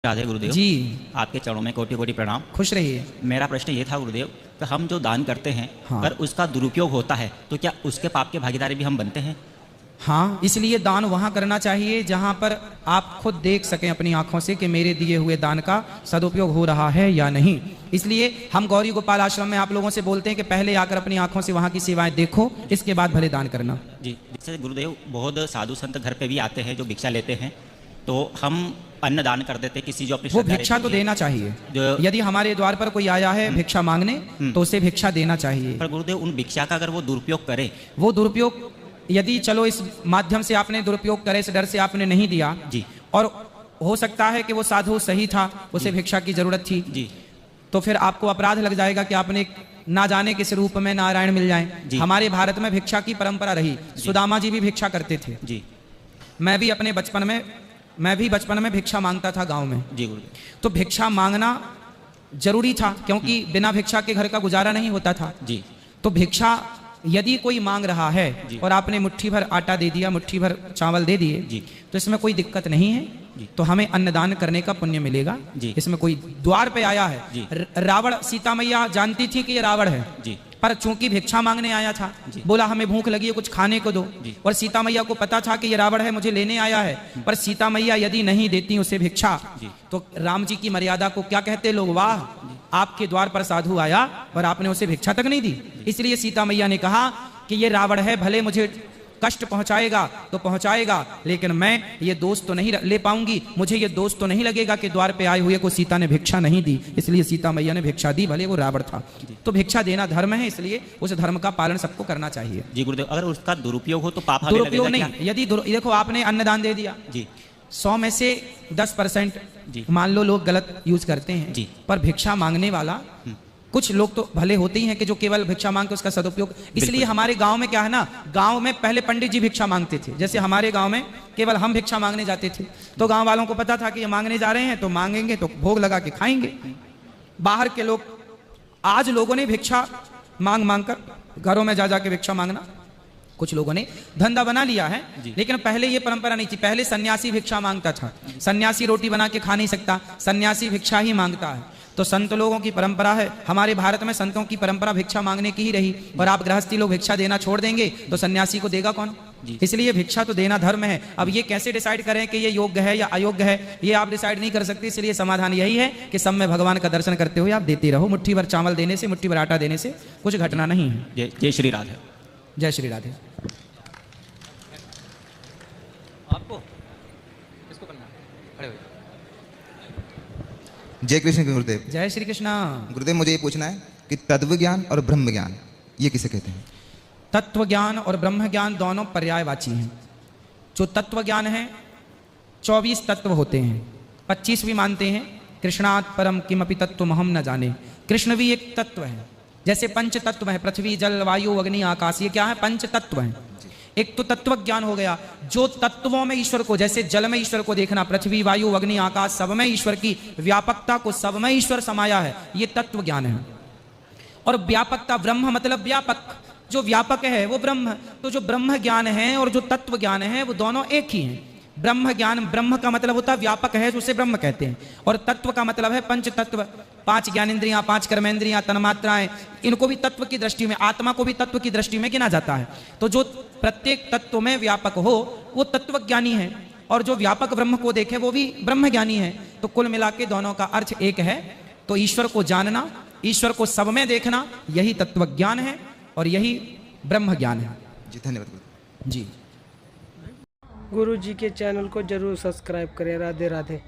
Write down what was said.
राधे गुरुदेव जी। आपके चरणों में कोटि कोटि प्रणाम। खुश रहिए। मेरा प्रश्न ये था गुरुदेव कि हम जो दान करते हैं हाँ। अगर उसका दुरुपयोग होता है तो क्या उसके पाप के भागीदारी भी हम बनते हैं? हाँ, इसलिए दान वहाँ करना चाहिए जहाँ पर आप खुद देख सकें अपनी आंखों से कि मेरे दिए हुए दान का सदुपयोग हो रहा है या नहीं। इसलिए हम गौरी गोपाल आश्रम में आप लोगों से बोलते हैं कि पहले आकर अपनी आंखों से वहाँ की सेवाएं देखो, इसके बाद भले दान करना। जी, जैसे गुरुदेव बहुत साधु संत घर पे भी आते हैं जो भिक्षा लेते हैं, तो हम अन्न दान कर देते किसी जो अपनी वो भिक्षा तो देना चाहिए। यदि हमारे द्वार पर कोई आया है भिक्षा मांगने तो उसे भिक्षा देना चाहिए। पर गुरुदेव उन भिक्षा का अगर वो दुरुपयोग करे, वो दुरुपयोग यदि चलो इस माध्यम से आपने दुरुपयोग करे, इस डर से आपने नहीं दिया जी, और हो सकता है कि वो साधु सही था, उसे भिक्षा की जरूरत थी जी, तो फिर आपको अपराध लग जाएगा कि आपने ना जाने किस रूप में नारायण मिल जाएं। हमारे भारत में भिक्षा की परंपरा रही, सुदामा जी भी भिक्षा करते थे। जी, मैं भी बचपन में भिक्षा मांगता था गांव में। जी गुरुदेव। तो भिक्षा मांगना जरूरी था क्योंकि बिना भिक्षा के घर का गुजारा नहीं होता था। जी, तो भिक्षा यदि कोई मांग रहा है और आपने मुट्ठी भर आटा दे दिया, मुट्ठी भर चावल दे दिए, तो इसमें कोई दिक्कत नहीं है, तो हमें अन्नदान करने का पुण्य मिलेगा। इसमें कोई द्वार पे आया है, रावण, सीता मैया जानती थी कि ये रावण है, पर चूंकि भिक्षा मांगने आया था, बोला हमें भूख लगी है, कुछ खाने को दो, और सीता मैया को पता था कि ये रावण है, मुझे लेने आया है, पर सीता मैया यदि नहीं देती उसे भिक्षा तो राम जी की मर्यादा को क्या कहते लोग, वाह आपके द्वार पर साधु आया और आपने उसे भिक्षा तक नहीं दी। इसलिए सीता मैया ने कहा कि ये रावण है, भले मुझे कष्ट पहुंचाएगा तो पहुंचाएगा, लेकिन मैं ये दोष तो नहीं ले पाऊंगी, मुझे ये दोष तो नहीं लगेगा कि द्वार पे आए हुए को सीता ने भिक्षा नहीं दी। इसलिए सीता मैया ने भिक्षा दी, भले वो रावण था। तो भिक्षा देना धर्म है, इसलिए उस धर्म का पालन सबको करना चाहिए। जी गुरुदेव, अगर उसका दुरुपयोग हो तो पाप हमें दुरुपयोग लगेगा नहीं। यदि देखो आपने अन्नदान दे दिया जी, 100 में से 10% मान लो लोग गलत यूज करते हैं, पर भिक्षा मांगने वाला कुछ लोग तो भले होते ही हैं कि जो केवल भिक्षा मांग के उसका सदुपयोग। इसलिए हमारे गांव में क्या है ना, गांव में पहले पंडित जी भिक्षा मांगते थे। जैसे हमारे गांव में केवल हम भिक्षा मांगने जाते थे तो गांव वालों को पता था कि ये मांगने जा रहे हैं तो मांगेंगे तो भोग लगा के खाएंगे। बाहर के लोग, आज लोगों ने भिक्षा मांग मांग कर घरों में जा जाके भिक्षा मांगना कुछ लोगों ने धंधा बना लिया है, लेकिन पहले ये परंपरा नहीं थी। पहले सन्यासी भिक्षा मांगता था। सन्यासी रोटी बना के खा नहीं सकता, सन्यासी भिक्षा ही मांगता है। तो संत लोगों की परंपरा है, हमारे भारत में संतों की परंपरा भिक्षा मांगने की ही रही। और आप गृहस्थी लोग भिक्षा देना छोड़ देंगे तो सन्यासी को देगा कौन? इसलिए भिक्षा तो देना धर्म है। अब ये कैसे डिसाइड करें कि ये योग्य है या अयोग्य है, ये आप डिसाइड नहीं कर सकते। इसलिए समाधान यही है कि सब में भगवान का दर्शन करते हुए आप देते रहो। मुट्ठी भर चावल देने से, मुट्ठी भर आटा देने से कुछ घटना नहीं है। जय श्री राधे। जय श्री राधे। आपको इसको करना खड़े हो। जय कृष्ण गुरुदेव। जय श्री कृष्णा। गुरुदेव मुझे ये पूछना है कि तत्व ज्ञान और ब्रह्म ज्ञान ये किसे कहते हैं? तत्व ज्ञान और ब्रह्म ज्ञान दोनों पर्यायवाची हैं। जो तत्व ज्ञान है, 24 तत्व होते हैं, 25 भी मानते हैं। कृष्णात् परम किमपि तत्त्वमहं न जाने, कृष्ण भी एक तत्व है। जैसे पंच तत्व है, पृथ्वी जल वायु अग्नि आकाश, ये क्या है? पंच तत्व है। एक तो तत्व ज्ञान हो गया, जो तत्वों में ईश्वर को, जैसे जल में ईश्वर को देखना, पृथ्वी वायु अग्नि आकाश सब में ईश्वर की व्यापकता को, सब में ईश्वर समाया है, ये तत्व ज्ञान है। और व्यापकता, ब्रह्म मतलब व्यापक, जो व्यापक है वो ब्रह्म। तो जो ब्रह्म ज्ञान है और जो तत्व ज्ञान है वो दोनों एक ही हैं। ब्रह्म ज्ञान, ब्रह्म का मतलब होता है व्यापक है, उसे ब्रह्म कहते हैं। और तत्व का मतलब है पंच तत्व, 5 ज्ञानेंद्रियां, 5 कर्मेंद्रियां, तन्मात्राएं, इनको भी तत्व की दृष्टि में, आत्मा को भी तत्व की दृष्टि में गिना जाता है। तो जो प्रत्येक तत्व में व्यापक हो वो तत्व ज्ञानी है, और जो व्यापक ब्रह्म को देखे वो भी ब्रह्म ज्ञानी है। तो कुल मिला के दोनों का अर्थ एक है। तो ईश्वर को जानना, ईश्वर को सब में देखना, यही तत्व ज्ञान है और यही ब्रह्म ज्ञान है। जी धन्यवाद। जी। गुरु जी के चैनल को जरूर सब्सक्राइब करें। राधे राधे।